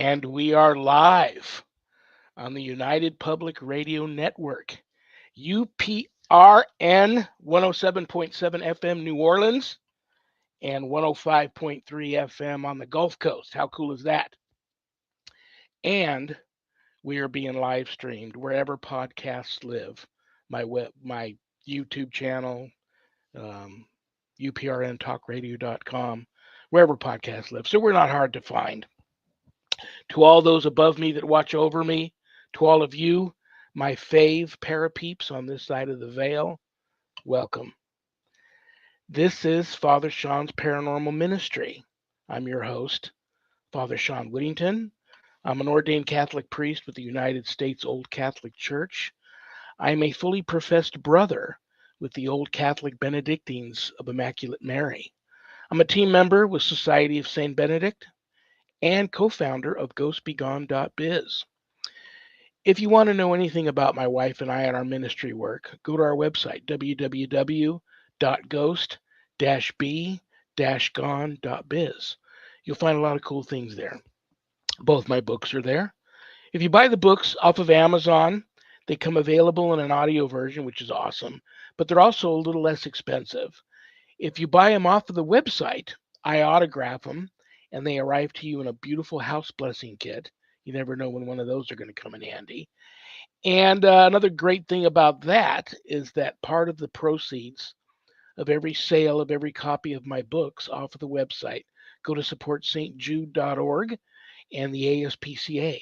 And we are live on the United Public Radio Network, UPRN 107.7 FM New Orleans and 105.3 FM on the Gulf Coast. How cool is that? And we are being live streamed wherever podcasts live. My YouTube channel, um, uprntalkradio.com, wherever podcasts live. So we're not hard to find. To all those above me that watch over me, to all of you, my fave parapeeps on this side of the veil, welcome. This is Father Shawn's Paranormal Ministry. I'm your host, Father Shawn Whittington. I'm an ordained Catholic priest with the United States Old Catholic Church. I'm a fully professed brother with the Old Catholic Benedictines of Immaculate Mary. I'm a team member with Society of St. Benedict and co-founder of ghostbegone.biz. If you want to know anything about my wife and I and our ministry work, go to our website, www.ghost-b-gone.biz. You'll find a lot of cool things there. Both my books are there. If you buy the books off of Amazon, they come available in an audio version, which is awesome, but they're also a little less expensive. If you buy them off of the website, I autograph them and they arrive to you in a beautiful house blessing kit. You never know when one of those are going to come in handy. And another great thing about that is that part of the proceeds of every sale of every copy of my books off of the website go to support stjude.org and the ASPCA.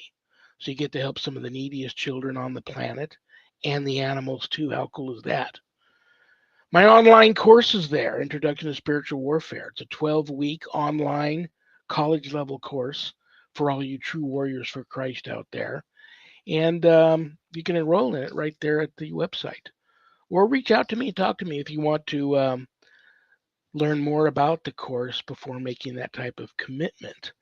So you get to help some of the neediest children on the planet and the animals too. How cool is that? My online course is there, Introduction to Spiritual Warfare. It's a 12-week online college level course for all you true warriors for Christ out there. And you can enroll in it right there at the website. Or reach out to me and talk to me if you want to learn more about the course before making that type of commitment.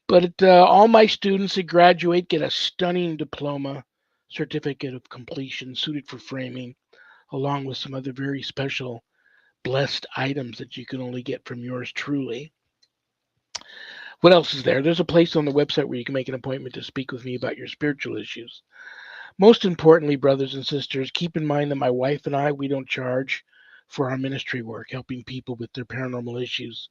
But all my students that graduate get a stunning diploma, certificate of completion suited for framing, along with some other very special blessed items that you can only get from yours truly. What else is there? There's a place on the website where you can make an appointment to speak with me about your spiritual issues. Most importantly, brothers and sisters, keep in mind that my wife and I, we don't charge for our ministry work, helping people with their paranormal issues.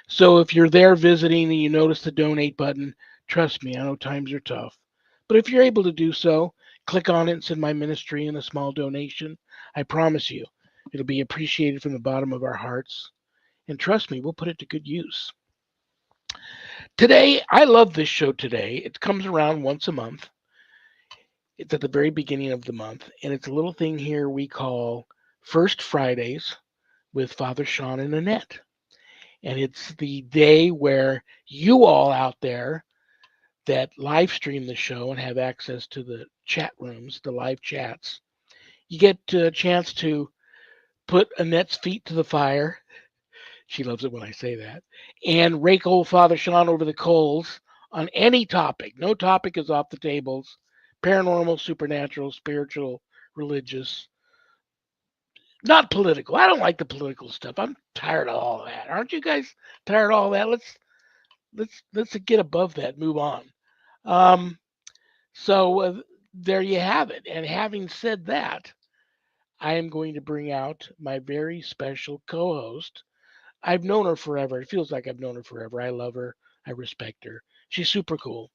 So if you're there visiting and you notice the donate button, trust me, I know times are tough. But if you're able to do so, click on it and send my ministry in a small donation. I promise you, it'll be appreciated from the bottom of our hearts. And trust me, we'll put it to good use. Today, I love this show today. It comes around once a month. It's at the very beginning of the month, and it's a little thing here we call First Fridays with Father Shawn and Annette. And it's the day where you all out there that live stream the show and have access to the chat rooms, the live chats, you get a chance to put Annette's feet to the fire. She loves it when I say that. And rake old Father Shawn over the coals on any topic. No topic is off the tables. Paranormal, supernatural, spiritual, religious, not political. I don't like the political stuff. I'm tired of all that. Aren't you guys tired of all that? Let's get above that. Move on. Um, so there you have it. And having said that, I am going to bring out my very special co-host. I've known her forever. It feels like I've known her forever. I love her. I respect her. She's super cool.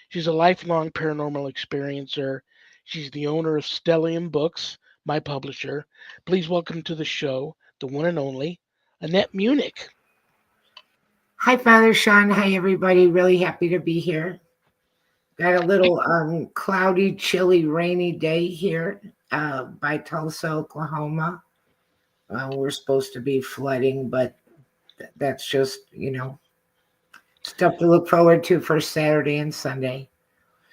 She's a lifelong paranormal experiencer. She's the owner of Stellium Books, my publisher. Please welcome to the show the one and only Annette Munich. Hi, Father Shawn. Hi, everybody. Really happy to be here. Got a little cloudy, chilly, rainy day here by Tulsa, Oklahoma. We're supposed to be flooding, but that's just, stuff to look forward to for Saturday and Sunday.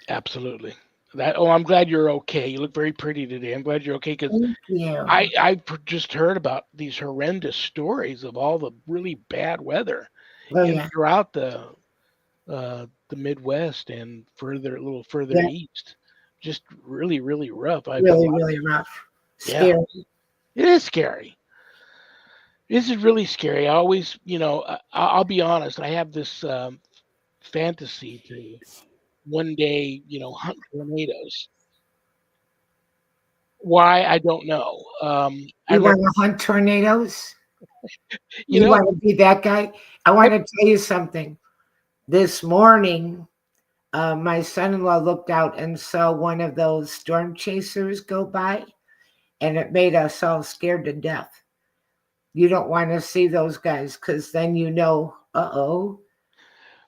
Absolutely. I'm glad you're okay. You look very pretty today. I'm glad you're okay because Thank you. I just heard about these horrendous stories of all the really bad weather throughout the Midwest and a little further east. Just really, really rough. Really rough. Scary. Yeah, it is scary. This is really scary. I always, I'll be honest. I have this fantasy to one day, hunt tornadoes. Why, I don't know. I You remember, want to hunt tornadoes? you You know, want to be that guy? I want to tell you something. This morning, my son-in-law looked out and saw one of those storm chasers go by, and it made us all scared to death. You don't want to see those guys because then uh-oh.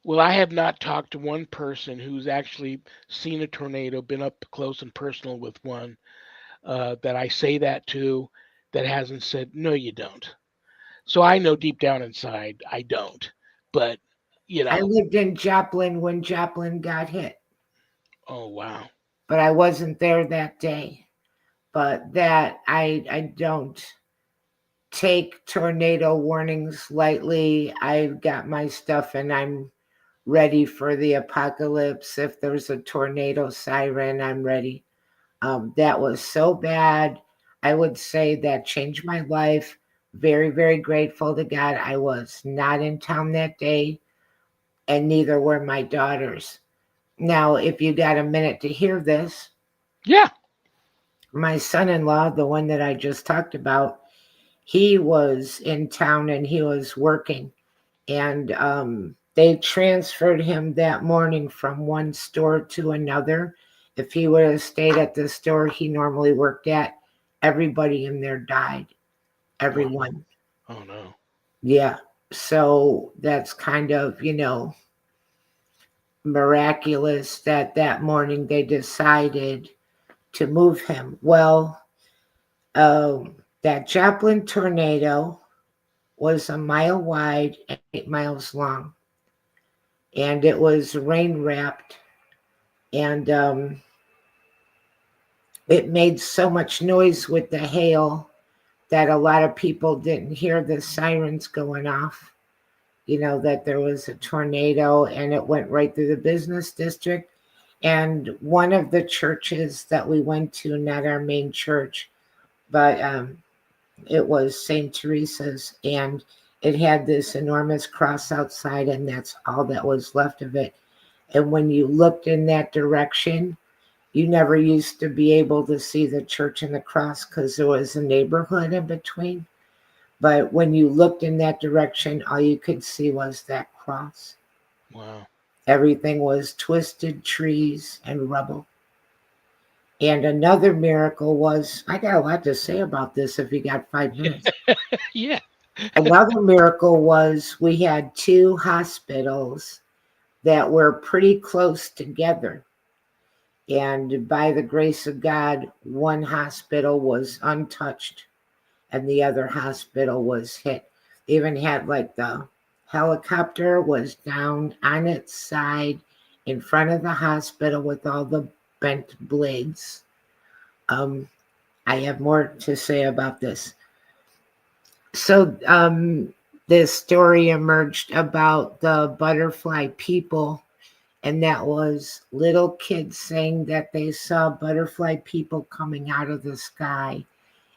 well, I have not talked to one person who's actually seen a tornado, been up close and personal with one, that I say that to, that hasn't said, no, you don't. So I know deep down inside I don't. But, you I know, lived in Joplin when Joplin got hit, oh, wow. but I wasn't there that day. But that I don't take tornado warnings lightly. I've got my stuff and I'm ready for the apocalypse. If there's a tornado siren, I'm ready. That was so bad. I would say that changed my life. Very, very grateful to God. I was not in town that day, and neither were my daughters. Now, if you got a minute to hear this, Yeah. my son in law, the one that I just talked about, he was in town and he was working. And they transferred him that morning from one store to another. If he would have stayed at the store he normally worked at, everybody in there died. Wow. Everyone. Oh, no. Yeah. So that's kind of, miraculous that that morning they decided to move him. Well, that Joplin tornado was a mile wide and 8 miles long, and it was rain wrapped, and it made so much noise with the hail that a lot of people didn't hear the sirens going off. That there was a tornado and it went right through the business district. And one of the churches that we went to, not our main church, but it was St. Teresa's, and it had this enormous cross outside, and that's all that was left of it. And when you looked in that direction, you never used to be able to see the church and the cross because there was a neighborhood in between. But when you looked in that direction, all you could see was that cross. Wow. Everything was twisted trees and rubble. And another miracle was, I got a lot to say about this if you got 5 minutes. Yeah. Another miracle was we had two hospitals that were pretty close together. And by the grace of God, one hospital was untouched and the other hospital was hit. They even had like the helicopter was down on its side in front of the hospital with all the bent blades. Um, I have more to say about this. So, this story emerged about the butterfly people, and that was little kids saying that they saw butterfly people coming out of the sky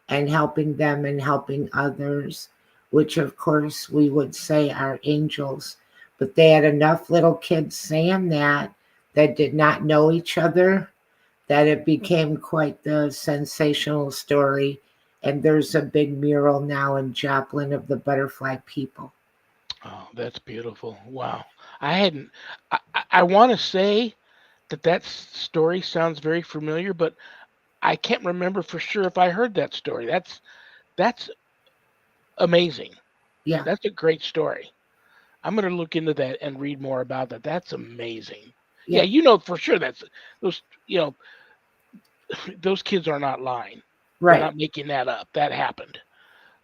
and helping them and helping others, which of course we would say are angels. But they had enough little kids saying that did not know each other, that it became quite the sensational story. And there's a big mural now in Joplin of the butterfly people. Oh, that's beautiful. Wow. I hadn't, I want to say that story sounds very familiar, but I can't remember for sure if I heard that story. That's amazing. Yeah, That's a great story. I'm going to look into that and read more about that. That's amazing. Yeah, yeah, for sure those, those kids are not lying. They're right. not making that up. That happened.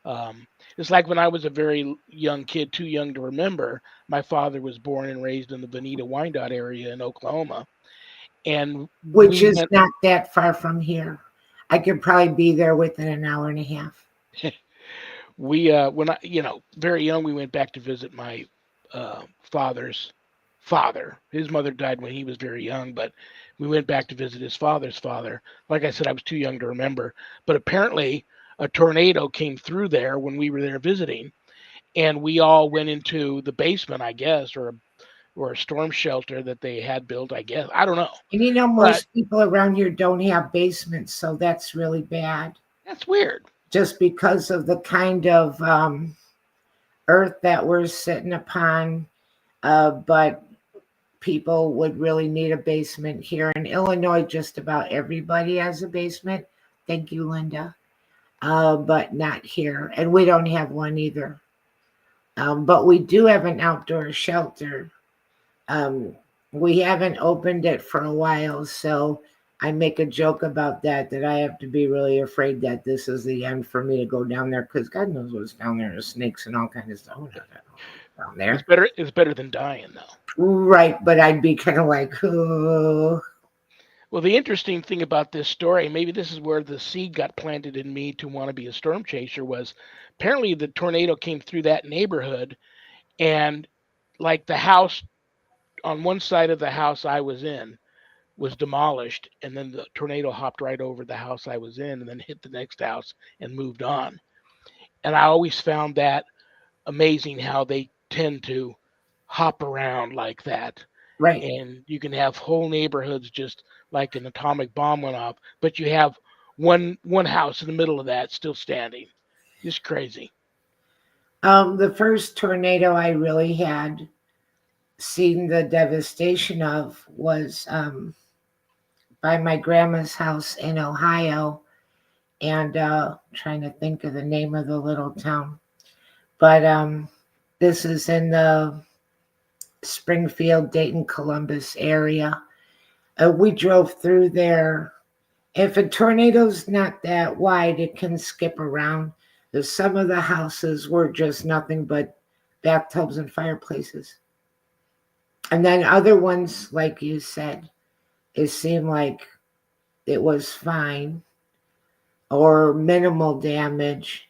Um, it's like when I was a very young kid, too young to remember. My father was born and raised in the Bonita Wyandotte area in Oklahoma, and Which we is went. not that far from here. I could probably be there within an hour and a half. We when I very young, we went back to visit my father's father. His mother died when he was very young, but we went back to visit his father's father. Like I said, I was too young to remember, but apparently a tornado came through there when we were there visiting, and we all went into the basement, I guess, or or a storm shelter that they had built, I guess. I don't know. And But most people around here don't have basements, so that's really bad. that's weird. Just because of the kind of earth that we're sitting upon. But people would really need a basement here in Illinois. Just about everybody has a basement. Thank you, Linda. But not here. And we don't have one either. But we do have an outdoor shelter. Um, we haven't opened it for a while, so I make a joke about that, that I have to be really afraid that this is the end for me to go down there, because God knows what's down there. There's snakes and all kinds of stuff down It's there. better. It's better than dying, though. Right, but I'd be kind of like, oh, Well, the interesting thing about this story, maybe this is where the seed got planted in me to want to be a storm chaser, was apparently the tornado came through that neighborhood, and like the house on one side of the house I was in was demolished, and then the tornado hopped right over the house I was in and then hit the next house and moved on. And I always found that amazing how they tend to hop around like that. right. And you can have whole neighborhoods just like an atomic bomb went off, but you have one house in the middle of that still standing. Just crazy. The first tornado I really had seen the devastation of was by my grandma's house in Ohio, and trying to think of the name of the little town. But this is in the Springfield, Dayton, Columbus area. We drove through there. If a tornado's not that wide, it can skip around. Some of the houses were just nothing but bathtubs and fireplaces. And then other ones, like you said, it seemed like it was fine or minimal damage,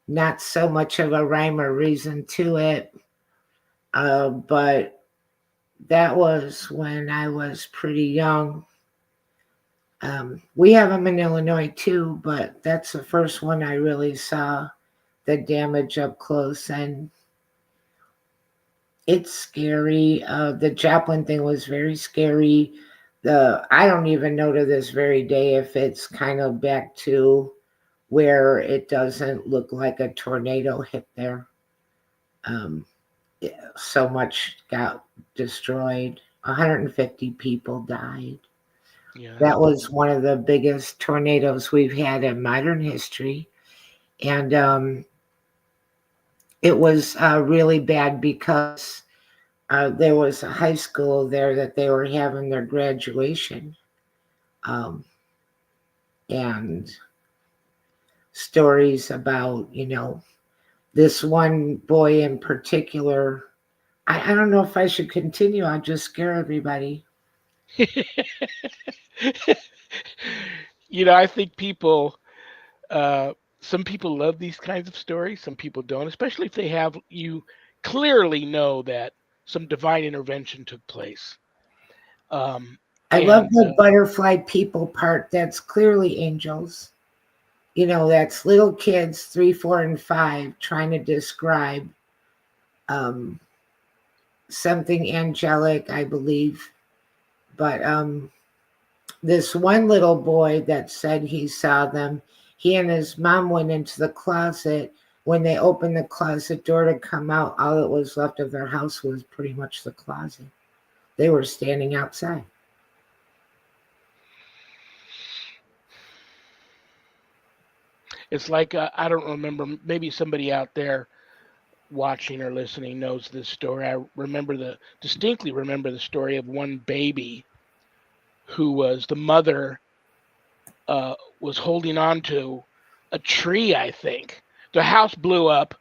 not so much of a rhyme or reason to it. But that was when I was pretty young. We have them in Illinois too, but that's the first one I really saw the damage up close, and it's scary. The Joplin thing was very scary. The I don't even know to this very day if it's kind of back to where it doesn't look like a tornado hit there. Um, yeah, so much got destroyed. 150 people died. Yeah, that's That was one of the biggest tornadoes we've had in modern history. And it was really bad because there was a high school there that they were having their graduation. Um, and stories about, this one boy in particular. I don't know if I should continue. I'll just scare everybody. I think uh, some people love these kinds of stories. Some people don't, especially if they have you clearly know that some divine intervention took place. Um, I love and the butterfly people part. That's clearly angels. That's little kids, 3, 4, and 5, trying to describe um, something angelic, I believe. But this one little boy that said he saw them, he and his mom went into the closet. When they opened the closet door to come out, all that was left of their house was pretty much the closet. They were standing outside. it's like I don't remember. Maybe somebody out there watching or listening knows this story. I distinctly remember the story of one baby who was the mother was holding on to a tree. I think the house blew up.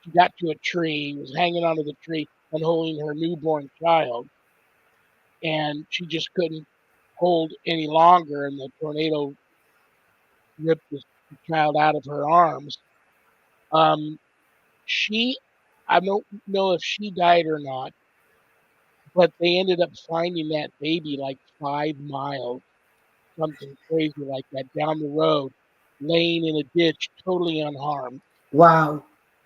She got to a tree, was hanging onto the tree and holding her newborn child, and she just couldn't hold any longer, and the tornado ripped the child out of her arms. Um, she, I don't know if she died or not, but they ended up finding that baby like 5 miles, something crazy like that, down the road, laying in a ditch, totally unharmed. Wow,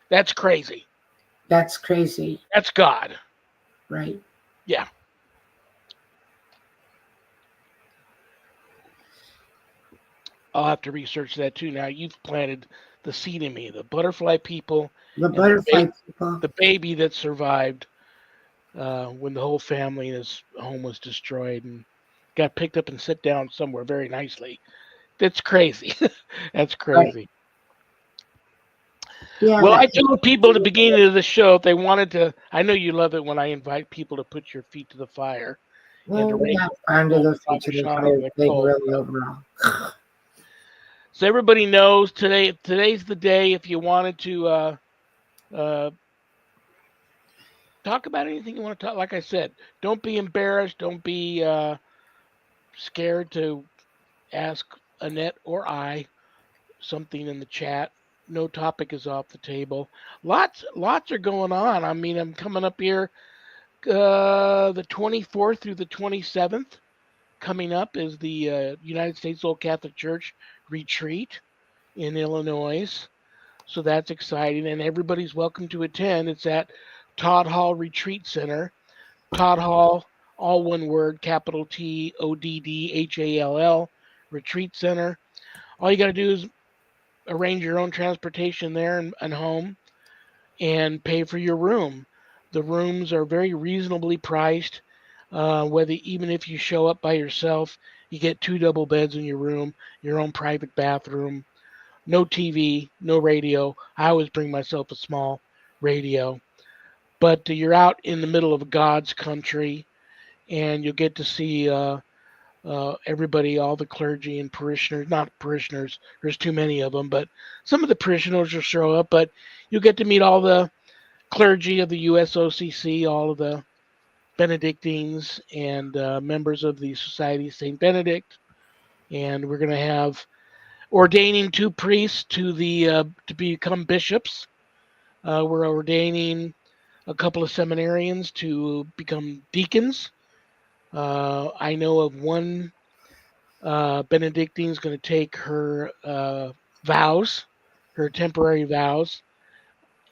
That's crazy. that's crazy, That's God. right? Yeah, I'll have to research that too. Now you've planted the seed in me. The butterfly people The and butterfly people. the baby that survived when the whole family and his home was destroyed and got picked up and sit down somewhere very nicely. That's crazy. That's Right. crazy. Yeah, Well, that I told people at the beginning of the show if they wanted to. I know you love it when I invite people to put your feet to the fire and to we're raise not fond of on the Father future of Shawn and fire thing, Nicole. really, overall. So everybody knows today. Today's the day. If you wanted to uh, talk about anything you want to talk, like I said, don't be embarrassed. Don't be scared to ask Annette or I something in the chat. No topic is off the table. Lots are going on. I mean, I'm coming up here the 24th through the 27th. Coming up is the United States Old Catholic Church retreat in Illinois. So that's exciting, and everybody's welcome to attend. It's at Todd Hall Retreat Center. Todd Hall, all one word, capital TODDHALL, Retreat Center. All you got to do is arrange your own transportation there and home and pay for your room. The rooms are very reasonably priced. Whether even if you show up by yourself, you get two double beds in your room, your own private bathroom, no TV, no radio. I always bring myself a small radio, but you're out in the middle of God's country, and you'll get to see everybody, all the clergy and parishioners. Not parishioners, there's too many of them, but some of the parishioners will show up. But you'll get to meet all the clergy of the USOCC, all of the Benedictines and members of the Society of Saint Benedict, and we're going to have ordaining two priests to become bishops. We're ordaining a couple of seminarians to become deacons. I know of one Benedictine is going to take her vows, her temporary vows.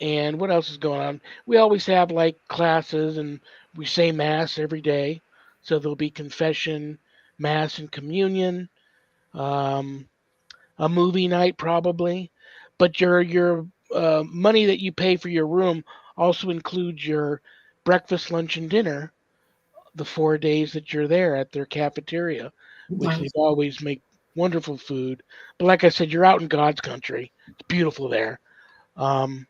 And what else is going on? We always have like classes and we say mass every day. So there'll be confession, mass, and communion. Um, a movie night probably, but your money that you pay for your room also includes your breakfast, lunch, and dinner the 4 days that you're there at their cafeteria, which they Nice. always make wonderful food. But like I said, you're out in God's country. It's beautiful there. Um,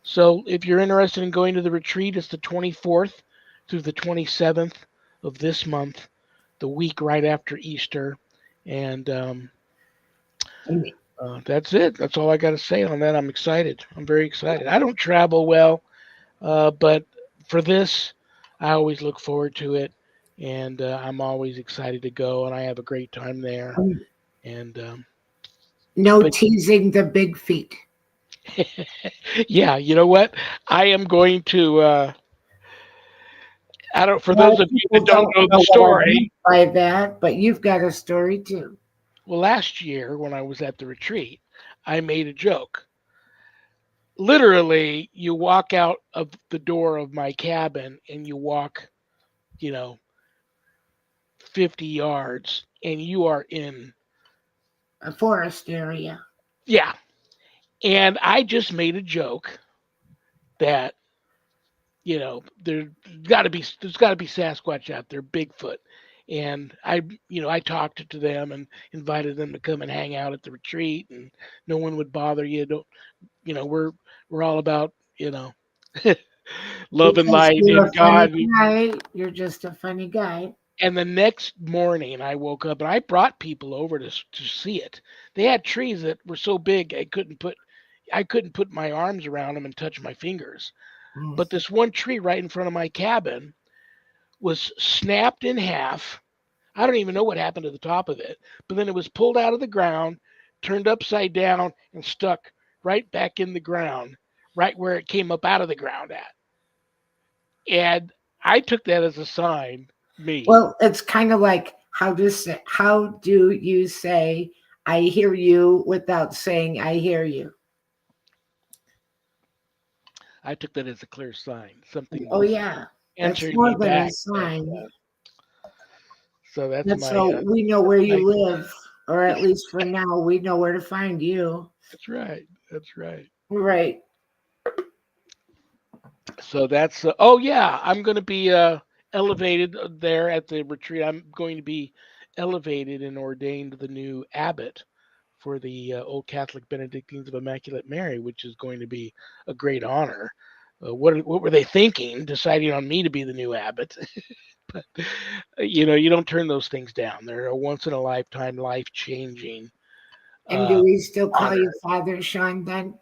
so if you're interested in going to the retreat, it's the 24th through the 27th of this month, the week right after Easter, and that's it. That's all I got to say on that. I'm excited. I'm very excited. I don't travel well, but for this, I always look forward to it, and I'm always excited to go, and I have a great time there. Um, And no but teasing the big feet. yeah, you know what? I am going to. I don't. For A lot those of of you people that don't don't know the know what I story, mean by that, but you've got a story too. well, last year when I was at the retreat, I made a joke. Literally, you walk out of the door of my cabin and you walk, you know, 50 yards and you are in. A forest area. Yeah. And I just made a joke that, there's got to be Sasquatch out there, Bigfoot. And I talked to them and invited them to come and hang out at the retreat and no one would bother you. Don't, we're all about, love and Because light you're and a funny God. guy. You're just a funny guy. And the next morning, I woke up and I brought people over to see it. They had trees that were so big I couldn't put my arms around them and touch my fingers. Mm. But this one tree right in front of my cabin was snapped in half. I don't even know what happened to the top of it, but then it was pulled out of the ground, turned upside down, and stuck right back in the ground, right where it came up out of the ground at. And I took that as a sign, me. Well, it's kind of like how do you say I hear you without saying I hear you? I took that as a clear sign. Something Oh was, yeah. That's answering more me than a back. But sign. so that's That's my so we know where you my. live, or at least for now, we know where to find you. That's right. That's right. Right. So that's oh yeah, I'm going to be elevated there at the retreat. I'm going to be elevated and ordained the new abbot for the Old Catholic Benedictines of Immaculate Mary, which is going to be a great honor. What were they thinking, deciding on me to be the new abbot? But you don't turn those things down. They're a once in a lifetime, life changing And do uh, we still call honor. you Father Sean then?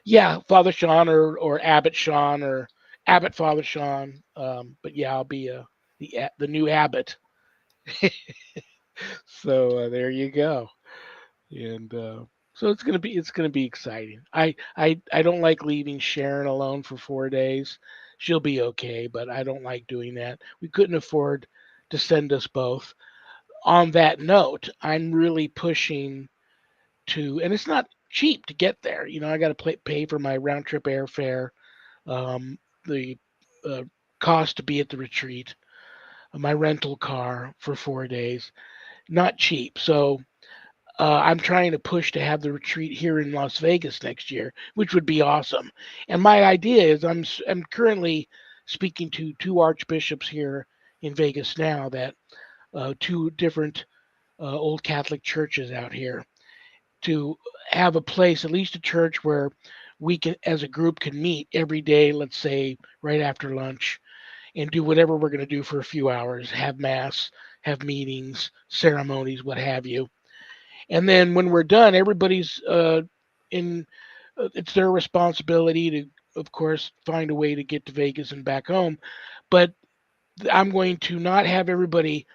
Yeah, Father Shawn or Abbot Shawn or Abbot Father Shawn. But yeah, I'll be the new abbot. So there you go. And so it's gonna be exciting. I don't like leaving Sharon alone for 4 days. She'll be okay, but I don't like doing that. We couldn't afford to send us both. On that note, I'm really pushing and it's not cheap to get there. I got to pay for my round trip airfare, the uh, cost to be at the retreat, my rental car for 4 days. Not cheap. So I'm trying to push to have the retreat here in Las Vegas next year, which would be awesome. And my idea is I'm currently speaking to two archbishops here in Vegas now, that two different old Catholic churches out here, to have a place, at least a church, where we can, as a group, can meet every day, let's say right after lunch, and do whatever we're going to do for a few hours, have mass, have meetings, ceremonies, what have you. And then when we're done, everybody's in. It's their responsibility to, of course, find a way to get to Vegas and back home. But I'm going to not have everybody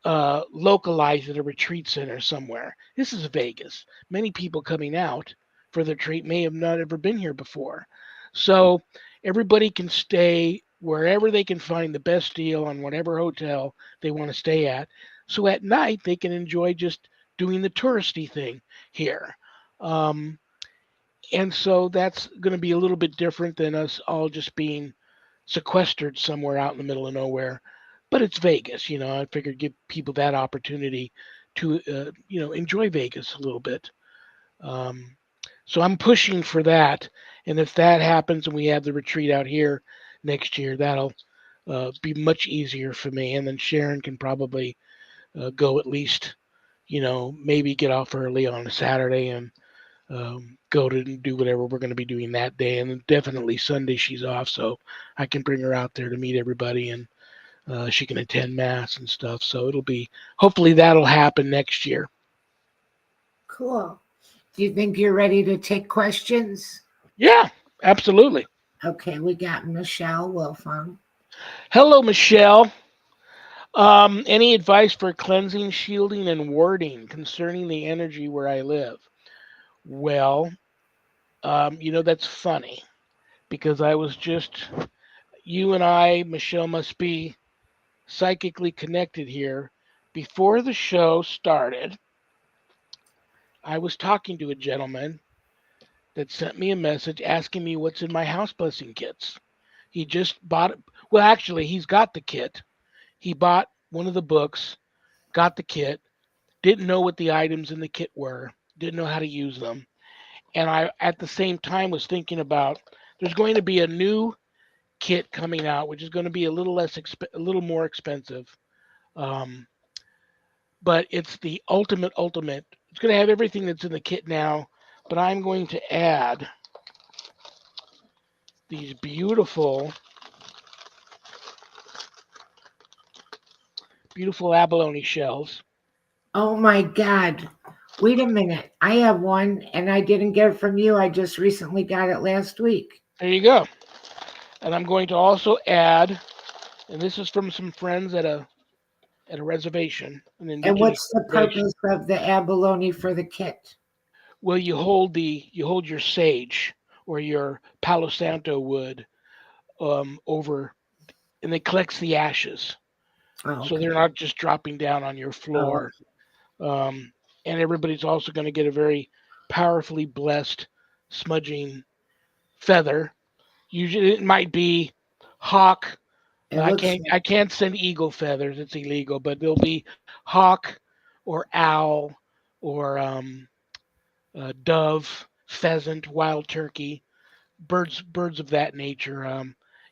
localized at a retreat center somewhere. This is Vegas. Many people coming out for the retreat may have not ever been here before. So everybody can stay wherever they can find the best deal on whatever hotel they want to stay at. So at night, they can enjoy just doing the touristy thing here. Um, and so that's going to be a little bit different than us all just being sequestered somewhere out in the middle of nowhere. But it's Vegas. I figured give people that opportunity to, enjoy Vegas a little bit. Um, so I'm pushing for that. And if that happens and we have the retreat out here next year, that'll be much easier for me. And then Sharon can probably go at least, maybe get off early on a Saturday and go to do whatever we're going to be doing that day. And then definitely Sunday she's off, so I can bring her out there to meet everybody, and she can attend mass and stuff. So hopefully that'll happen next year. Cool. Do you think you're ready to take questions? Yeah, absolutely. Okay, we got Michelle Wilfong. Hello, Michelle. Any advice for cleansing, shielding, and warding concerning the energy where I live? Well, that's funny because you and I, Michelle, must be psychically connected here. Before the show started, I was talking to a gentleman that sent me a message asking me what's in my house blessing kits. He just bought it. Well, actually, he's got the kit. He bought one of the books, got the kit, didn't know what the items in the kit were, didn't know how to use them. And I, at the same time, was thinking about there's going to be a new kit coming out, which is going to be a little more expensive. Um, but it's the ultimate. It's going to have everything that's in the kit now, but I'm going to add these beautiful abalone shells. Oh my God. Wait a minute. I have one and I didn't get it from you. I just recently got it last week. There you go. And I'm going to also add, and this is from some friends at a reservation, an And indigenous what's the reservation. purpose of the abalone for the kit? Well, you hold your sage or your Palo Santo wood over, and it collects the ashes, Oh, so okay. they're not just dropping down on your Oh, floor. Um, and everybody's also going to get a very powerfully blessed smudging feather. Usually, it might be hawk, It looks like, I can't send eagle feathers. It's illegal, but there'll be hawk or owl or dove, pheasant, wild turkey, birds of that nature.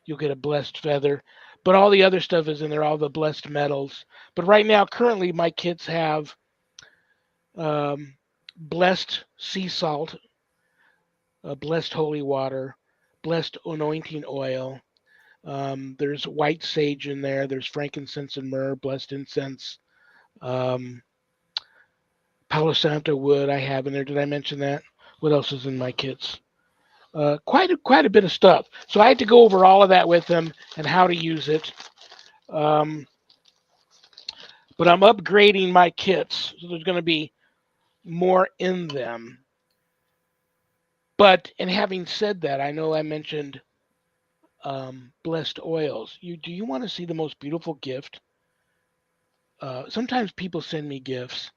You'll get a blessed feather, but all the other stuff is in there. All the blessed metals. But right now, currently, my kits have um, blessed sea salt, blessed holy water, blessed anointing oil. There's white sage in there. There's frankincense and myrrh, blessed incense. Um, Palo Santo wood I have in there. Did I mention that? What else is in my kits? Quite a bit of stuff. So I had to go over all of that with them and how to use it. Um, but I'm upgrading my kits, so there's going to be more in them. But and having said that, I know I mentioned blessed oils. Do you want to see the most beautiful gift? Sometimes people send me gifts,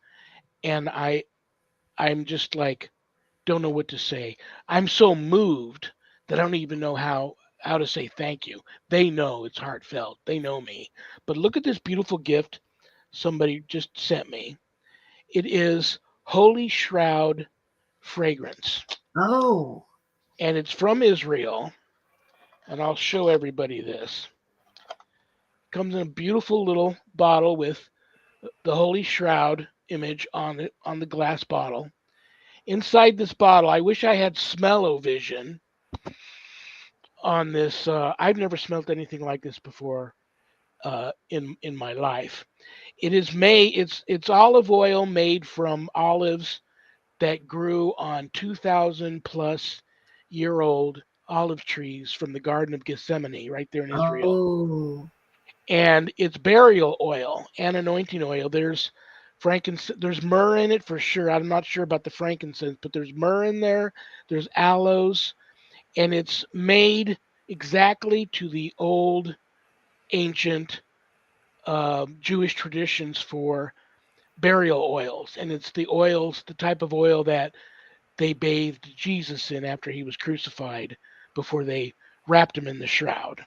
and I'm just like don't know what to say. I'm so moved that I don't even know how to say thank you. They know it's heartfelt. They know me. But look at this beautiful gift somebody just sent me. It is Holy Shroud fragrance, oh, and it's from Israel. And I'll show everybody this. Comes in a beautiful little bottle with the Holy Shroud image on the glass bottle. Inside this bottle, I wish I had smell-o-vision on this. I've never smelled anything like this before in my life. It is made. It's olive oil made from olives that grew on 2,000 plus year old olive trees from the Garden of Gethsemane right there in Israel. oh, And it's burial oil and anointing oil. There's frankincense. There's myrrh in it for sure. I'm not sure about the frankincense, but there's myrrh in there. There's aloes, and it's made exactly to the old ancient Jewish traditions for burial oils, and it's the oils, the type of oil that they bathed Jesus in after he was crucified, before they wrapped him in the shroud.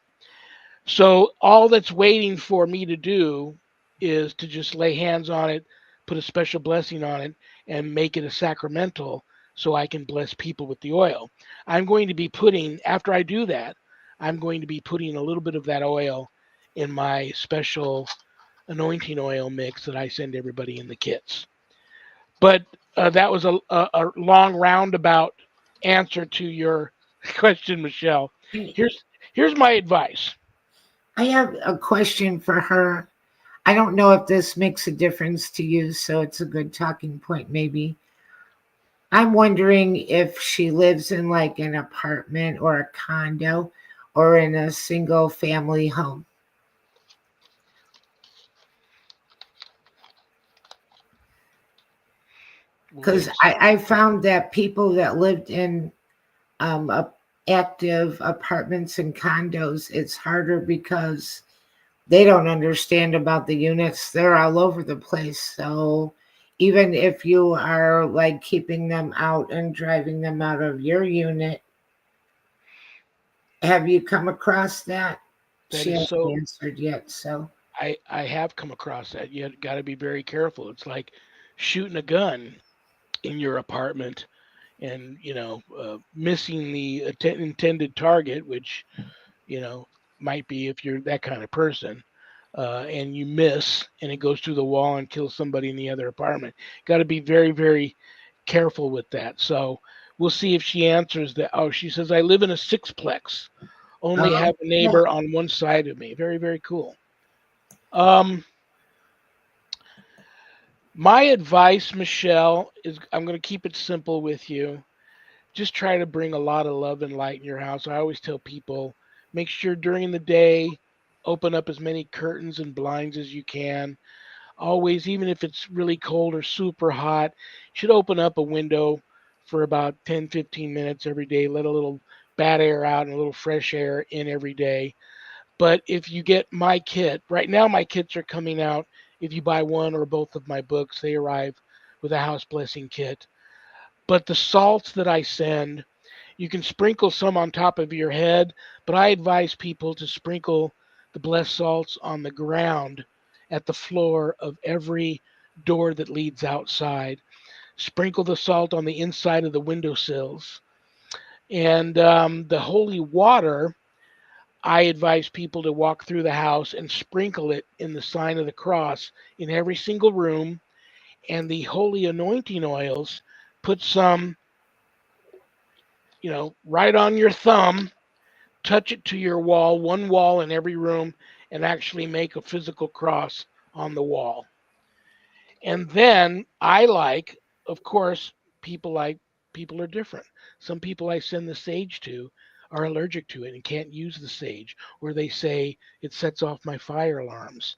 So all that's waiting for me to do is to just lay hands on it, put a special blessing on it, and make it a sacramental so I can bless people with the oil. I'm going to be putting, after I do that, I'm going to be putting a little bit of that oil in my special anointing oil mix that I send everybody in the kits. But that was a long roundabout answer to your question, Michelle. Here's here's my advice. I have a question for her. I don't know if this makes a difference to you, so it's a good talking point, maybe. I'm wondering if she lives in like an apartment or a condo or in a single family home. Because Lives. I found that people that lived in active apartments and condos, it's harder because they don't understand about the units. They're all over the place. So even if you are like keeping them out and driving them out of your unit, have you come across that? That She is hasn't so. answered yet. So, I have come across that. You got to be very careful. It's like shooting a gun in your apartment, and missing the intended target, which might be if you're that kind of person, and you miss, and it goes through the wall and kills somebody in the other apartment. Got to be very, very careful with that. So we'll see if she answers that. Oh, she says I live in a sixplex. Only oh, have a yeah. neighbor on one side of me. Very, very cool. Um, my advice, Michelle, is I'm going to keep it simple with you. Just try to bring a lot of love and light in your house. I always tell people, make sure during the day, open up as many curtains and blinds as you can. Always, even if it's really cold or super hot, you should open up a window for about 10, 15 minutes every day. Let a little bad air out and a little fresh air in every day. But if you get my kit, right now my kits are coming out. If you buy one or both of my books, they arrive with a house blessing kit. But the salts that I send, you can sprinkle some on top of your head, but I advise people to sprinkle the blessed salts on the ground at the floor of every door that leads outside. Sprinkle the salt on the inside of the windowsills. And the holy water, I advise people to walk through the house and sprinkle it in the sign of the cross in every single room. And the holy anointing oils, put some, right on your thumb, touch it to your wall, one wall in every room, and actually make a physical cross on the wall. And then of course, people like people are different. Some people I send the sage to are allergic to it and can't use the sage, or they say it sets off my fire alarms.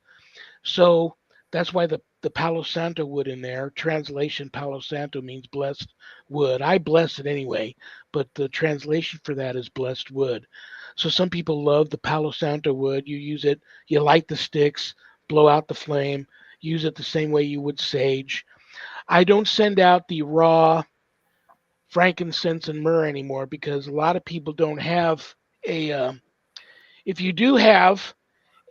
So that's why the Palo Santo wood in there, translation Palo Santo means blessed wood. I bless it anyway, but the translation for that is blessed wood. So some people love the Palo Santo wood. You use it, you light the sticks, blow out the flame, use it the same way you would sage. I don't send out the raw frankincense and myrrh anymore because a lot of people don't have a. If you do have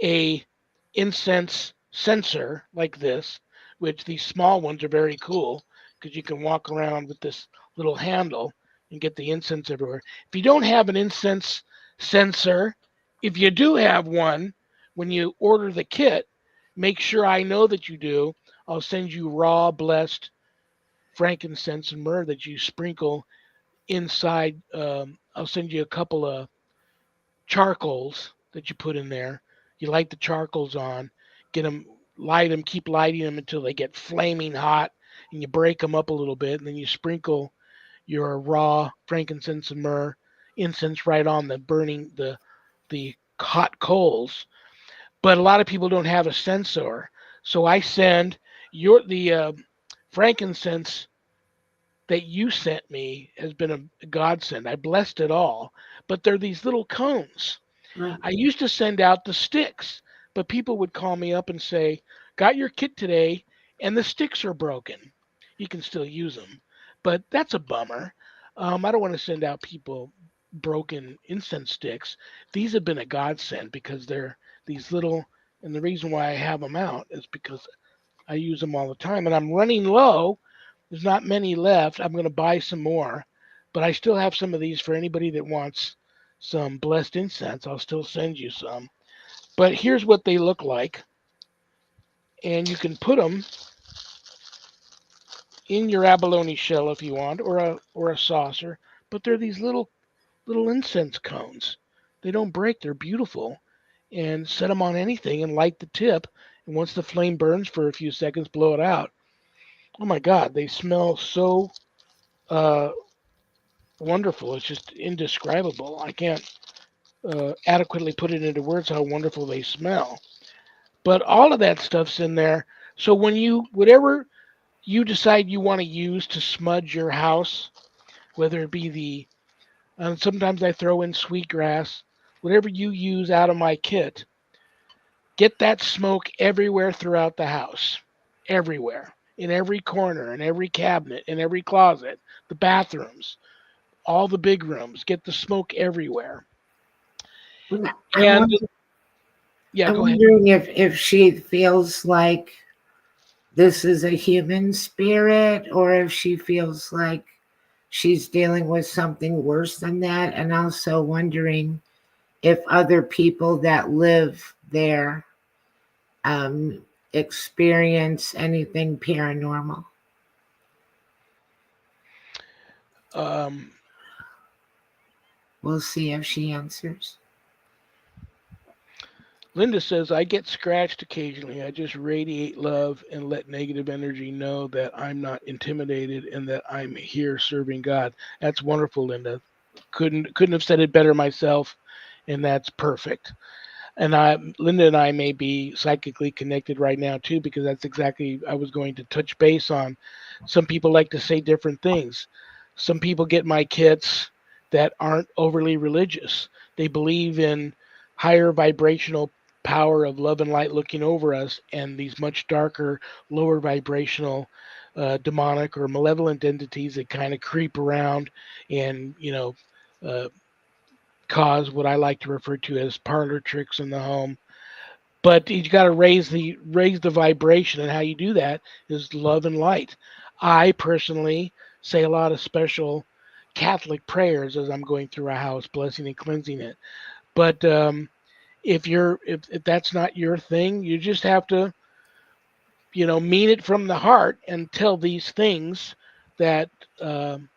a incense sensor like this, which these small ones are very cool because you can walk around with this little handle and get the incense everywhere. If you don't have an incense sensor, if you do have one, when you order the kit, make sure I know that you do. I'll send you raw blessed frankincense and myrrh that you sprinkle inside. I'll send you a couple of charcoals that you put in there. You light the charcoals on, get them, light them, keep lighting them until they get flaming hot, and you break them up a little bit, and then you sprinkle your raw frankincense and myrrh incense right on the burning the hot coals. But a lot of people don't have a sensor, so I send the frankincense that you sent me has been a godsend. I blessed it all, but they're these little cones. Right. I used to send out the sticks, but people would call me up and say, "Got your kit today, and the sticks are broken." You can still use them, but that's a bummer. I don't want to send out people broken incense sticks. These have been a godsend because they're these little, and the reason why I have them out is because I use them all the time, and I'm running low. There's not many left. I'm going to buy some more, but I still have some of these for anybody that wants some blessed incense. I'll still send you some. But here's what they look like, and you can put them in your abalone shell if you want, or a saucer. But they're these little incense cones. They don't break. They're beautiful, and set them on anything and light the tip. And once the flame burns for a few seconds, blow it out. Oh my God, they smell so uh, wonderful. It's just indescribable. I can't adequately put it into words how wonderful they smell. But all of that stuff's in there. So whatever you decide you want to use to smudge your house, whether it be sometimes I throw in sweetgrass, whatever you use out of my kit, get that smoke everywhere throughout the house, everywhere, in every corner, in every cabinet, in every closet, the bathrooms, all the big rooms. Get the smoke everywhere. Well, And yeah, I'm go ahead. wondering if she feels like this is a human spirit or if she feels like she's dealing with something worse than that. And also wondering if other people that live there um, experience anything paranormal. Um, We'll see if she answers. Linda says, I get scratched occasionally. I just radiate love and let negative energy know that I'm not intimidated and that I'm here serving God. That's wonderful, Linda. Couldn't have said it better myself, and that's perfect. And Linda and I may be psychically connected right now too, because that's exactly I was going to touch base on. Some people like to say different things. Some people get my kits that aren't overly religious. They believe in higher vibrational power of love and light looking over us, and these much darker, lower vibrational, demonic or malevolent entities that kind of creep around and uh, cause what I like to refer to as parlor tricks in the home. but you got to raise the vibration, and how you do that is love and light. I personally say a lot of special Catholic prayers as I'm going through a house, blessing and cleansing it. But if that's not your thing, you just have to mean it from the heart and tell these things that um,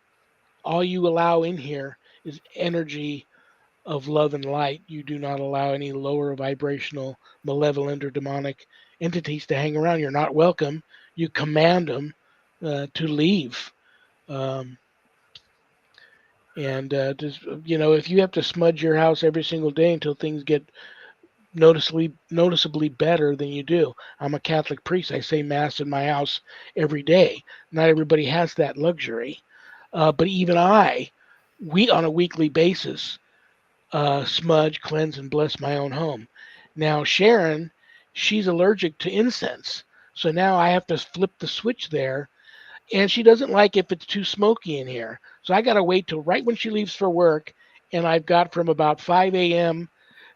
all you allow in here is energy of love and light. You do not allow any lower vibrational, malevolent, or demonic entities to hang around. You're not welcome. You command them to leave. Um, and just if you have to smudge your house every single day until things get noticeably better than you do. I'm a Catholic priest. I say mass in my house every day. Not everybody has that luxury, but even we on a weekly basis smudge, cleanse, and bless my own home. Now Sharon, she's allergic to incense, so now I have to flip the switch there. And she doesn't like if it's too smoky in here. So I got to wait till right when she leaves for work. And I've got from about 5 a.m.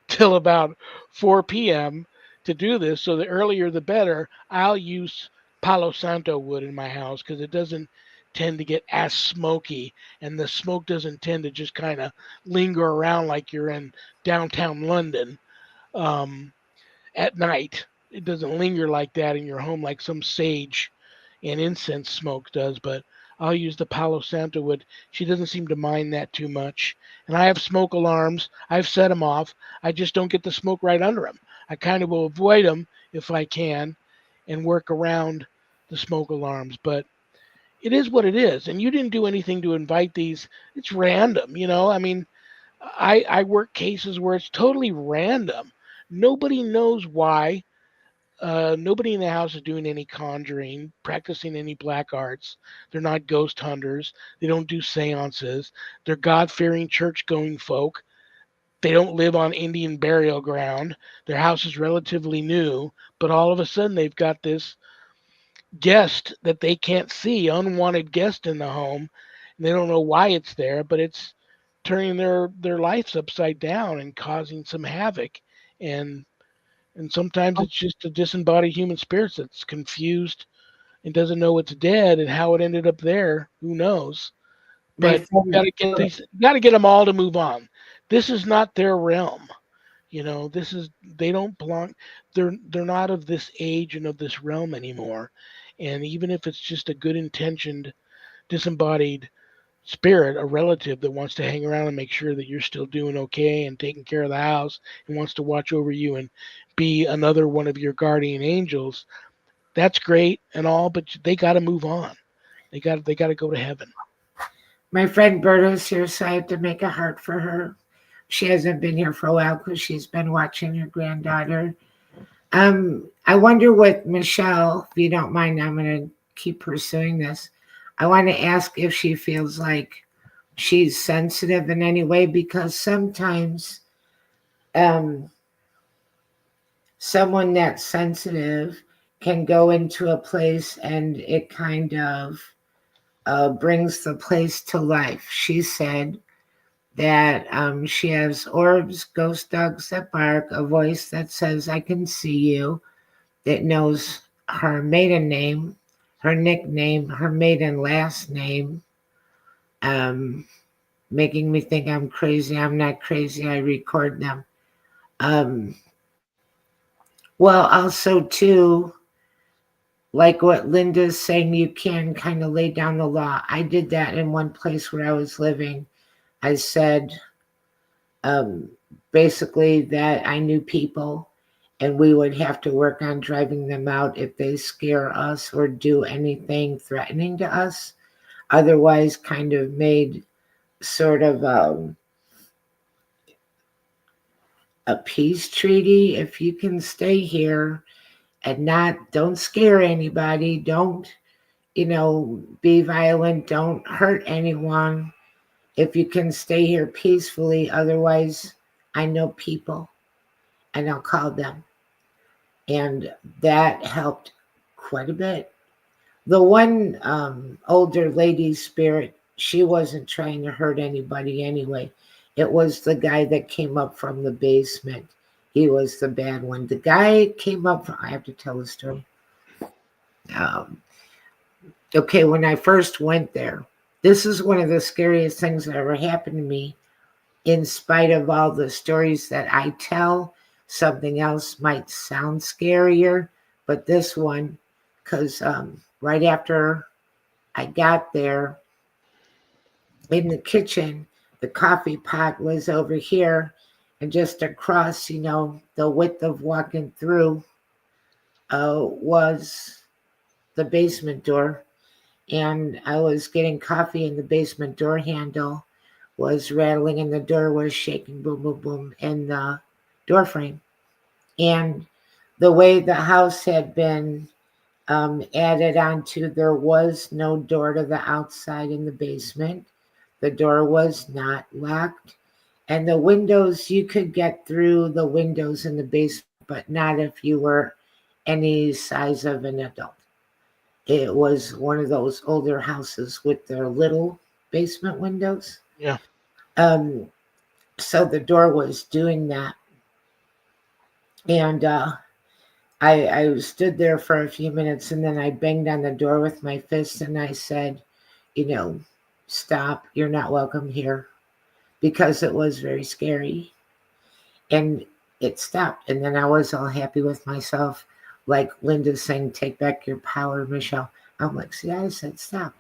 till about 4 p.m. to do this. So the earlier the better. I'll use Palo Santo wood in my house because it doesn't tend to get as smoky, and the smoke doesn't tend to just kind of linger around like you're in downtown London um, at night. It doesn't linger like that in your home like some sage and incense smoke does, but I'll use the Palo Santo wood. She doesn't seem to mind that too much. And I have smoke alarms. I've set them off. I just don't get the smoke right under them. I kind of will avoid them if I can and work around the smoke alarms. But it is what it is. And you didn't do anything to invite these. It's random, I mean, I work cases where it's totally random. Nobody knows why. Nobody in the house is doing any conjuring, practicing any black arts. They're not ghost hunters. They don't do seances. They're God fearing, church going folk. They don't live on Indian burial ground. Their house is relatively new, but all of a sudden they've got this guest that they can't see, unwanted guest in the home. And they don't know why it's there, but it's turning their lives upside down and causing some havoc. And and sometimes it's just a disembodied human spirit that's confused and doesn't know it's dead, and how it ended up there. Who knows? My But friend, you got to get them all to move on. This is not their realm. This is they don't belong. They're not of this age and of this realm anymore. And even if it's just a good intentioned disembodied spirit, a relative that wants to hang around and make sure that you're still doing okay and taking care of the house and wants to watch over you and be another one of your guardian angels, that's great and all, but they got to move on. They got to go to heaven. my friend Berta's here, so I have to make a heart for her. She hasn't been here for a while because she's been watching her granddaughter. I wonder what Michelle, if you don't mind, I'm going to keep pursuing this. I want to ask if she feels like she's sensitive in any way, because sometimes um, someone that's sensitive can go into a place and it kind of brings the place to life. She said that she has orbs, ghost dogs that bark, a voice that says, I can see you, that knows her maiden name, her nickname, her maiden last name, um, making me think I'm crazy. I'm not crazy. I record them. Um, well, also, too, like what Linda's saying, you can kind of lay down the law. I did that in one place where I was living. I said, um, basically, that I knew people and we would have to work on driving them out if they scare us or do anything threatening to us. Otherwise, kind of made sort of a peace treaty. If you can stay here and don't scare anybody, don't, be violent, don't hurt anyone. If you can stay here peacefully, otherwise, I know people and I'll call them. And that helped quite a bit. The one older lady's spirit, she wasn't trying to hurt anybody anyway. It was the guy that came up from the basement. He was the bad one. The guy came up. I have to tell the story. Um, okay, when I first went there, this is one of the scariest things that ever happened to me. In spite of all the stories that I tell, something else might sound scarier, but this one, because right after I got there in the kitchen, the coffee pot was over here, and just across, the width of walking through was the basement door. And I was getting coffee, and the basement door handle was rattling, and the door was shaking, boom, boom, boom, in the door frame. And the way the house had been added onto, there was no door to the outside in the basement. The door was not locked. And the windows, you could get through the windows in the basement, but not if you were any size of an adult. It was one of those older houses with their little basement windows. Yeah. Um, so the door was doing that. And I stood there for a few minutes, and then I banged on the door with my fist, and I said, you know, stop, you're not welcome here, because it was very scary. And it stopped. And then I was all happy with myself. Like Linda saying, take back your power, Michelle. I'm like, see, I said, stop.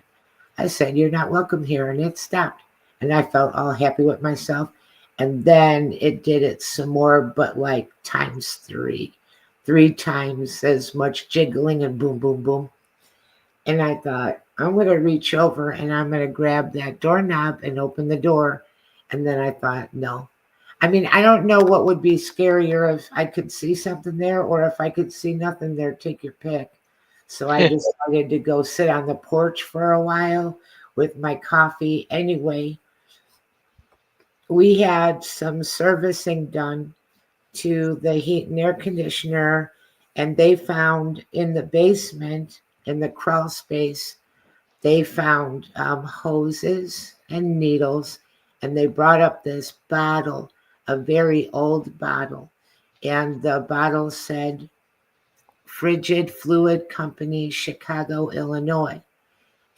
I said, you're not welcome here. And it stopped. And I felt all happy with myself. And then it did it some more, but like times three times as much jiggling and boom, boom, boom. And I thought, I'm going to reach over and I'm going to grab that doorknob and open the door. And then I thought, no. I mean, I don't know what would be scarier, if I could see something there or if I could see nothing there. Take your pick. So I decided to go sit on the porch for a while with my coffee. Anyway, we had some servicing done to the heat and air conditioner, and they found in the basement, in the crawl space, they found hoses and needles, and they brought up this bottle, a very old bottle, and the bottle said Frigid Fluid Company, Chicago, Illinois.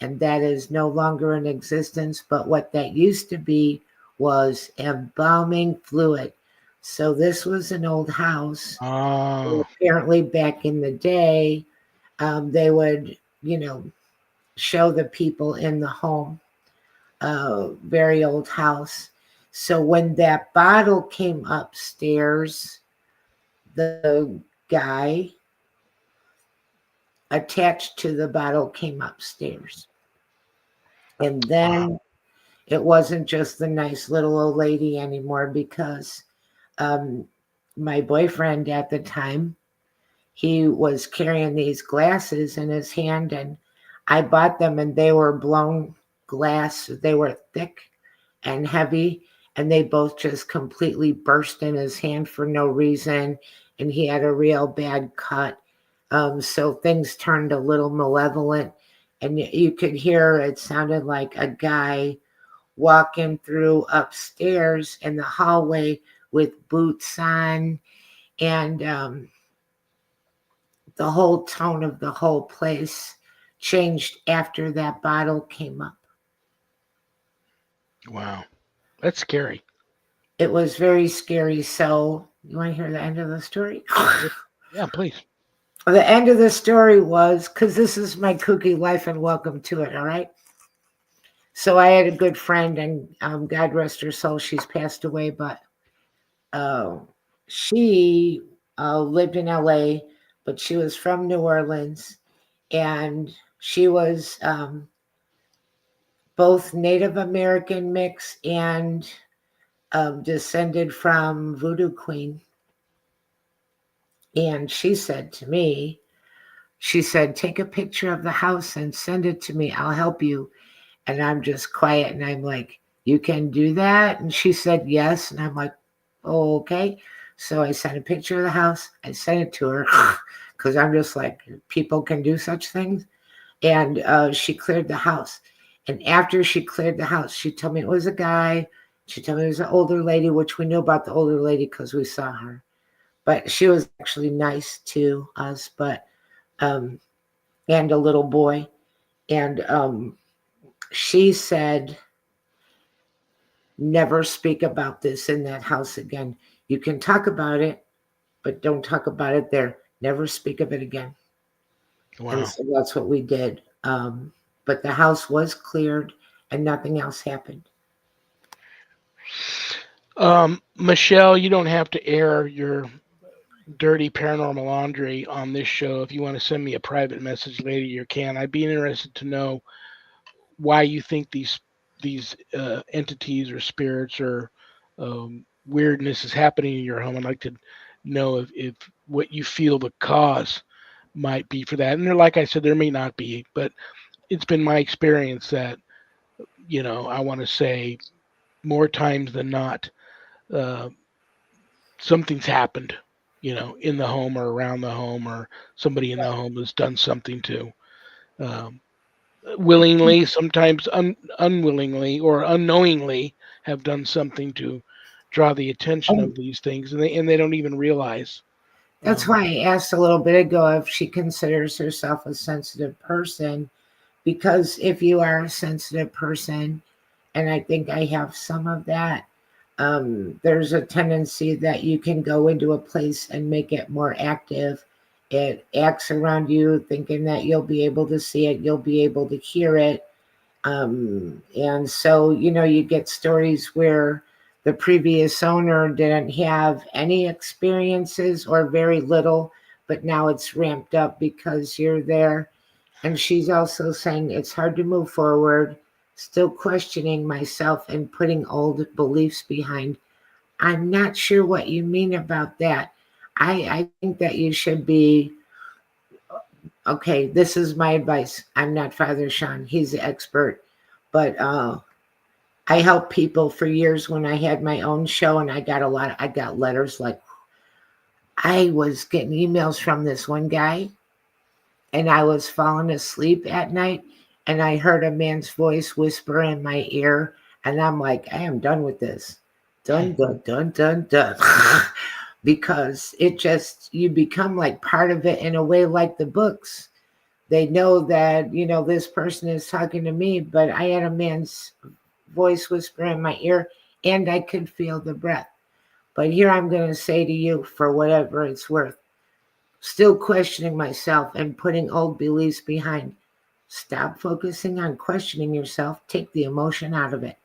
And that is no longer in existence, but what that used to be was embalming fluid. So this was an old house. Oh. Apparently back in the day, they would, show the people in the home, very old house. So when that bottle came upstairs, the guy attached to the bottle came upstairs. And Wow. then it wasn't just the nice little old lady anymore, because um, my boyfriend at the time, he was carrying these glasses in his hand, and I bought them, and they were blown glass. They were thick and heavy, and they both just completely burst in his hand for no reason, and he had a real bad cut. So things turned a little malevolent, and you could hear it sounded like a guy walking through upstairs in the hallway with boots on, and the whole tone of the whole place changed after that bottle came up. Wow. That's scary. It was very scary. So, you want to hear the end of the story? Yeah, please. The end of the story was, because this is my kooky life, and welcome to it, all right? So, I had a good friend, and God rest her soul, she's passed away, but uh, she lived in LA, but she was from New Orleans, and she was both Native American mix and descended from Voodoo Queen. And she said to me, she said, take a picture of the house and send it to me. I'll help you. And I'm just quiet. And I'm like, you can do that? And she said, yes. And I'm like, oh, okay. So I sent a picture of the house. I sent it to her because I'm just like, people can do such things. And she cleared the house. And after she cleared the house, she told me it was a guy. She told me it was an older lady, which we knew about the older lady because we saw her. but she was actually nice to us, but um, and a little boy, and she said, "Never speak about this in that house again. You can talk about it, but don't talk about it there. Never speak of it again." And Wow. so that's what we did. But the house was cleared, and nothing else happened. Michelle, you don't have to air your dirty paranormal laundry on this show. If you want to send me a private message later, you can. I'd be interested to know why you think these entities or spirits or weirdness is happening in your home. I'd like to know if what you feel the cause might be for that. And there, like I said, there may not be, but it's been my experience that I want to say more times than not, uh, something's happened. In the home or around the home, or somebody in the home has done something to um, willingly, sometimes unwillingly or unknowingly, have done something to draw the attention Oh, of these things, and they don't even realize. that's Um, why I asked a little bit ago if she considers herself a sensitive person, because if you are a sensitive person, and I think I have some of that, there's a tendency that you can go into a place and make it more active. It acts around you, thinking that you'll be able to see it, you'll be able to hear it. And so, you get stories where the previous owner didn't have any experiences or very little, but now it's ramped up because you're there. And she's also saying it's hard to move forward, still questioning myself and putting old beliefs behind. I'm not sure what you mean about that. I think that you should be okay. This is my advice. I'm not Father Shawn, he's the expert. But I helped people for years when I had my own show, and I got letters like, I was getting emails from this one guy, and I was falling asleep at night, and I heard a man's voice whisper in my ear, and I'm like, I am done with this. Done, done, done, done, done. Because it just, you become like part of it in a way, like the books. They know that, this person is talking to me, but I had a man's voice whisper in my ear, and I could feel the breath. But here I'm going to say to you, for whatever it's worth, still questioning myself and putting old beliefs behind. Stop focusing on questioning yourself. Take the emotion out of it.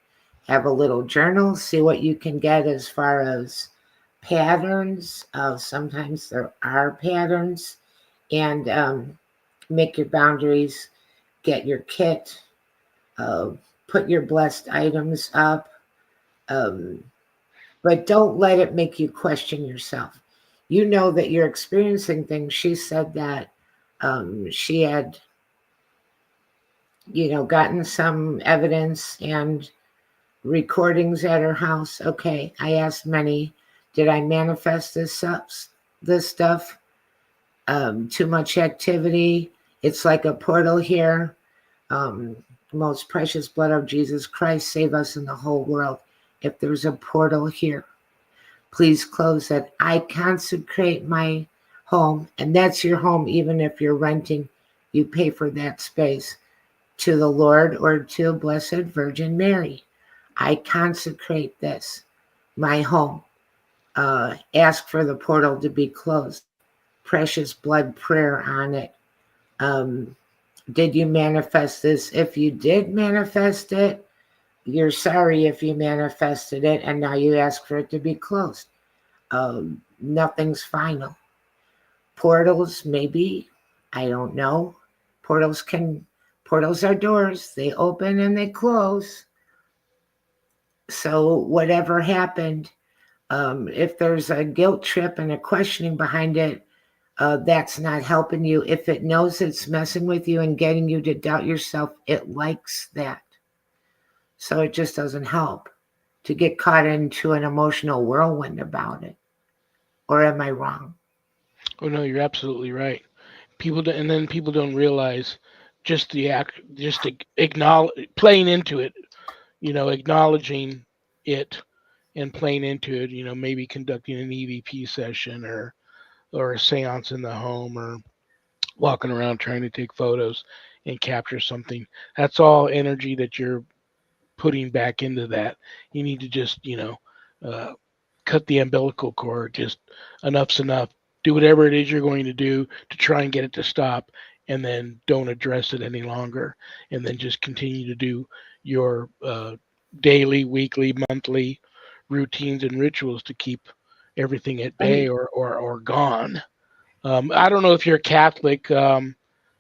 Have a little journal. See what you can get as far as patterns. Sometimes there are patterns. And make your boundaries. Get your kit. Uh, put your blessed items up. Um, but don't let it make you question yourself. You know that you're experiencing things. She said that she had, gotten some evidence and recordings at her house. Okay, I asked many, did I manifest this stuff? Too much activity. It's like a portal here. Um, Most precious blood of Jesus Christ, save us in the whole world. If there's a portal here, please close it. I consecrate my home, and that's your home, even if you're renting, you pay for that space, to the Lord or to Blessed Virgin Mary. I consecrate this, my home. Ask for the portal to be closed. Precious blood prayer on it. Um, did you manifest this? If you did manifest it, you're sorry if you manifested it, and now you ask for it to be closed. Nothing's final. Portals, maybe. I don't know. Portals are doors. They open and they close. So whatever happened, if there's a guilt trip and a questioning behind it, that's not helping you. If it knows it's messing with you and getting you to doubt yourself, it likes that. So it just doesn't help to get caught into an emotional whirlwind about it. Or am I wrong? oh no, you're absolutely right. And then people don't realize just the act, just acknowledge, playing into it, acknowledging it, and playing into it. Maybe conducting an EVP session or a seance in the home, or walking around trying to take photos and capture something. That's all energy that you're putting back into that. You need to just, uh, cut the umbilical cord. Just enough's enough. Do whatever it is you're going to do to try and get it to stop, and then don't address it any longer. And then just continue to do your daily, weekly, monthly routines and rituals to keep everything at bay, And or gone. I don't know if you're Catholic,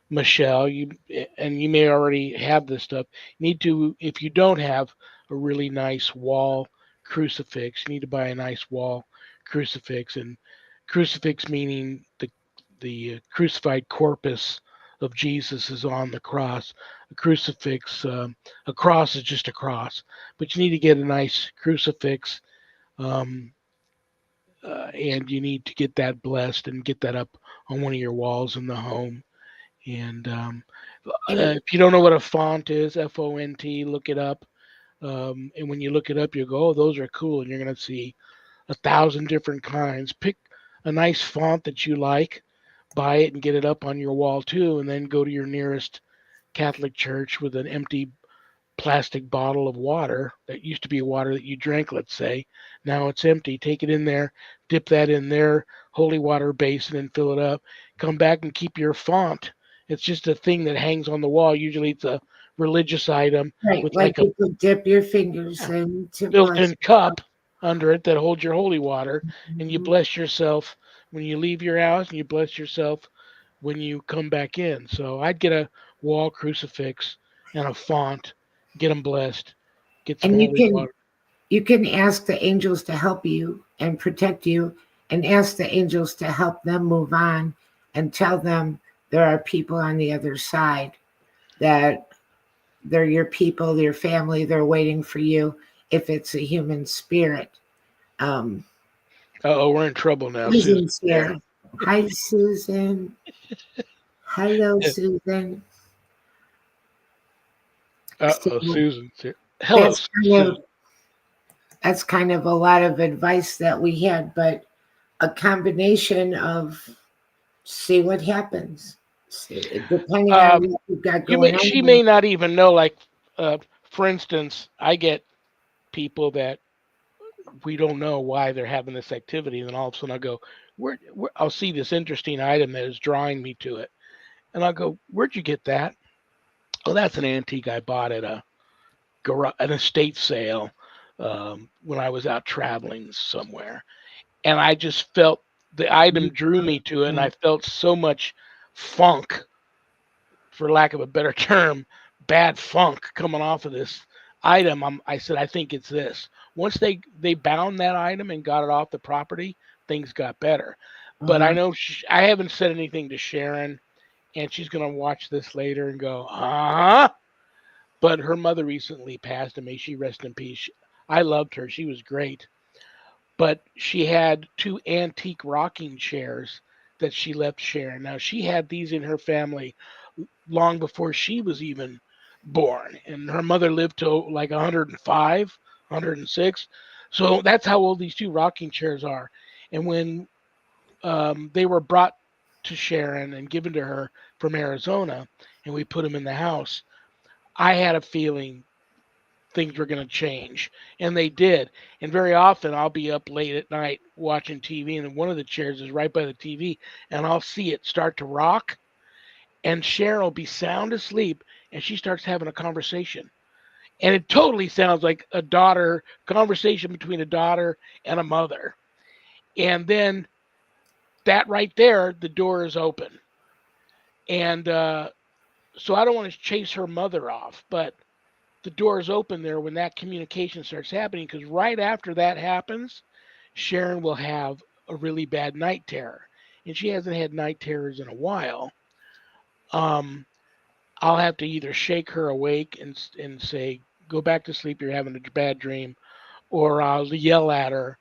Michelle, and you may already have this stuff. You need to, if you don't have a really nice wall crucifix, you need to buy a nice wall crucifix. And crucifix meaning the crucified corpus of Jesus is on the cross. A crucifix, a cross is just a cross, but you need to get a nice crucifix. Um, and you need to get that blessed and get that up on one of your walls in the home. And and if you don't know what a font is, FONT, look it up. And when you look it up, you go, oh, those are cool. And you're going to see 1,000 different kinds. Pick a nice font that you like, buy it and get it up on your wall too. And then go to your nearest Catholic church with an empty plastic bottle of water that used to be water that you drank, let's say. Now it's empty. Take it in there, dip that in their holy water basin and fill it up. Come back and keep your font. It's just a thing that hangs on the wall. Usually it's a religious item right, with like like a you could dip your fingers in to built bless in cup under it that holds your holy water. And you yourself. bless yourself when you leave your house, and you bless yourself when you come back in. So I'd get a wall crucifix and a font, get them blessed, get some And holy water. you can ask the angels to help you and protect you, and ask the angels to help them move on, and tell them there are people on the other side, that they're your people, your family, they're waiting for you if it's a human spirit. Um, Oh, we're in trouble now. Susan's Susan's there. here. Hi, Susan. Hello, Yeah. Susan. Uh-oh, So Susan's here. Hello, that's kind of Susan. that's kind of a lot of advice that we had, but a combination of see what happens. See, depending on Um, what you've got going she on. may not even know. Like, for instance, I get people that we don't know why they're having this activity, and then all of a sudden I go, I'll see this interesting item that is drawing me to it, and I'll go, "Where'd you get that?" Oh, that's an antique I bought at an estate sale, when I was out traveling somewhere. And I just felt the item drew me to it, and I felt so much funk, for lack of a better term, bad funk coming off of this item. I said, I think it's this. Once they bound that item and got it off the property, things got better. But I Uh-huh. know I haven't said anything to Sharon, and she's gonna watch this later and go, huh? But her mother recently passed, and may she rest in peace. I loved her; she was great. But she had two antique rocking chairs that she left Sharon. Now she had these in her family long before she was even born, and her mother lived to like 105, 106. So that's how old these two rocking chairs are. And when they were brought to Sharon and given to her from Arizona, and we put them in the house, I had a feeling things were going to change, and they did. And very often I'll be up late at night watching TV, and one of the chairs is right by the TV, and I'll see it start to rock, and Sharon will be sound asleep, and she starts having a conversation, and it totally sounds like a daughter conversation between a daughter and a mother. And then that right there, the door is open, and so I don't want to chase her mother off, but the door is open there when that communication starts happening, because right after that happens, Sharon will have a really bad night terror, and she hasn't had night terrors in a while. Um, I'll have to either shake her awake and say, "Go back to sleep. You're having a bad dream," or I'll yell at her,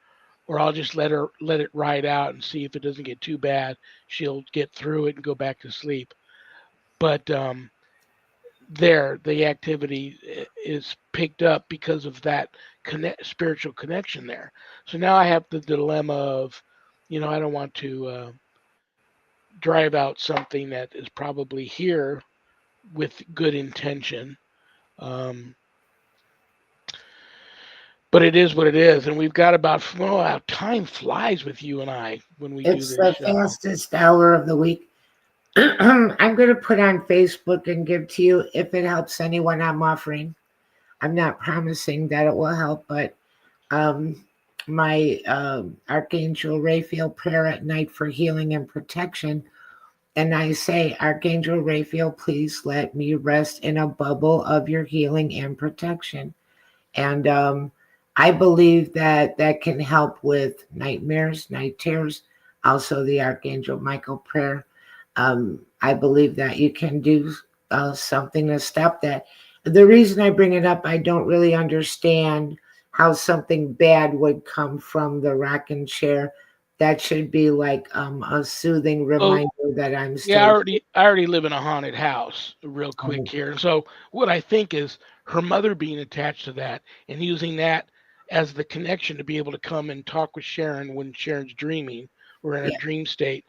or I'll just let it ride out and see if it doesn't get too bad. She'll get through it and go back to sleep. But the activity is picked up because of that spiritual connection there. So now I have the dilemma of, I don't want to drive out something that is probably here with good intention. Um, but it is what it is, and we've got about, well, time flies with you and I when we do It's this the show. fastest hour of the week. I'm going to put on Facebook and give to you if it helps anyone I'm offering. I'm not promising that it will help, but um, my Archangel Raphael prayer at night for healing and protection. And I say, Archangel Raphael, please let me rest in a bubble of your healing and protection. And I believe that that can help with nightmares, night terrors, also the Archangel Michael prayer. I believe that you can do something to stop that. The reason I bring it up, I don't really understand how something bad would come from the rocking chair. That should be like a soothing Well, reminder that I'm yeah, still. I already live in a haunted house, real quick Um, here. So what I think is her mother being attached to that and using that as the connection to be able to come and talk with Sharon when Sharon's dreaming or in a yeah. dream state.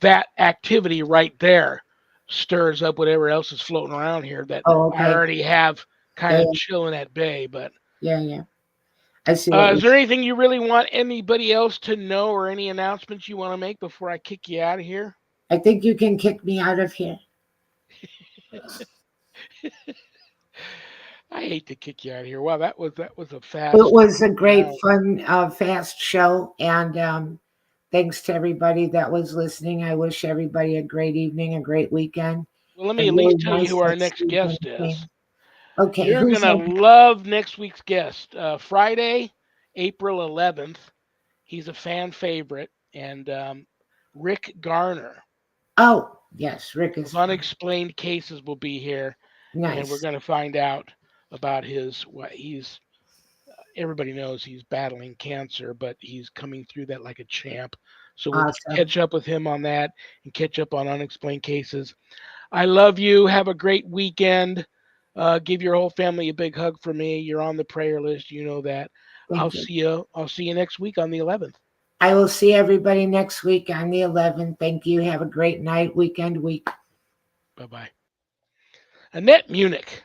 That activity right there stirs up whatever else is floating around here that Oh, I okay. already have kind Yeah, of chilling at bay. But yeah, yeah. I see what is you. there anything you really want anybody else to know or any announcements you want to make before I kick you out of here? I think you can kick me out of here. I hate to kick you out of here. Wow, that was a It fast was a great, round. fun, fast show, and thanks to everybody that was listening. I wish everybody a great evening, a great weekend, Well, let me and at really least tell you nice who our that next Susan guest is. came. Okay, You're who's gonna that? love next week's guest. Friday, April 11th. He's a fan favorite, and Rick Garner Oh, yes, Rick of is fun. Unexplained Cases will be here, and we're Nice, going to find out about his what he's. Everybody knows he's battling cancer, but he's coming through that like a champ. So we'll awesome. catch up with him on that and catch up on Unexplained Cases. I love you. Have a great weekend. Give your whole family a big hug for me. You're on the prayer list. You know that. I'll Thank you. see you. I'll see you next week on the 11th. I will see everybody next week on the 11th. Thank you. Have a great night, weekend, week. Bye bye. Annette Munich.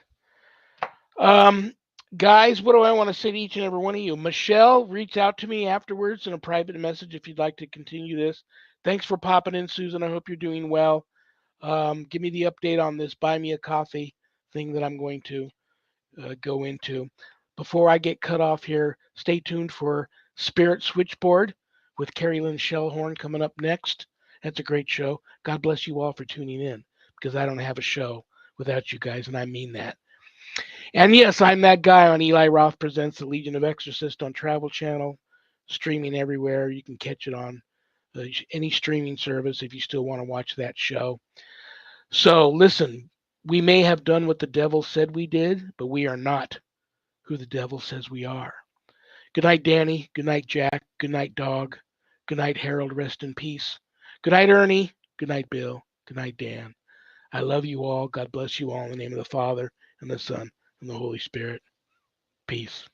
Um, guys, what do I want to say to each and every one of you? Michelle, reach out to me afterwards in a private message if you'd like to continue this. Thanks for popping in, Susan. I hope you're doing well. Give me the update on this buy me a coffee thing that I'm going to go into. Before I get cut off here, stay tuned for Spirit Switchboard with Carrie Lynn Shellhorn coming up next. That's a great show. God bless you all for tuning in because I don't have a show without you guys, and I mean that. And yes, I'm that guy on Eli Roth Presents the Legion of Exorcist on Travel Channel, streaming everywhere. You can catch it on any streaming service if you still want to watch that show. So listen, we may have done what the devil said we did, but we are not who the devil says we are. Good night, Danny. Good night, Jack. Good night, Dog. Good night, Harold. Rest in peace. Good night, Ernie. Good night, Bill. Good night, Dan. I love you all. God bless you all in the name of the Father and the Son and the Holy Spirit. Peace.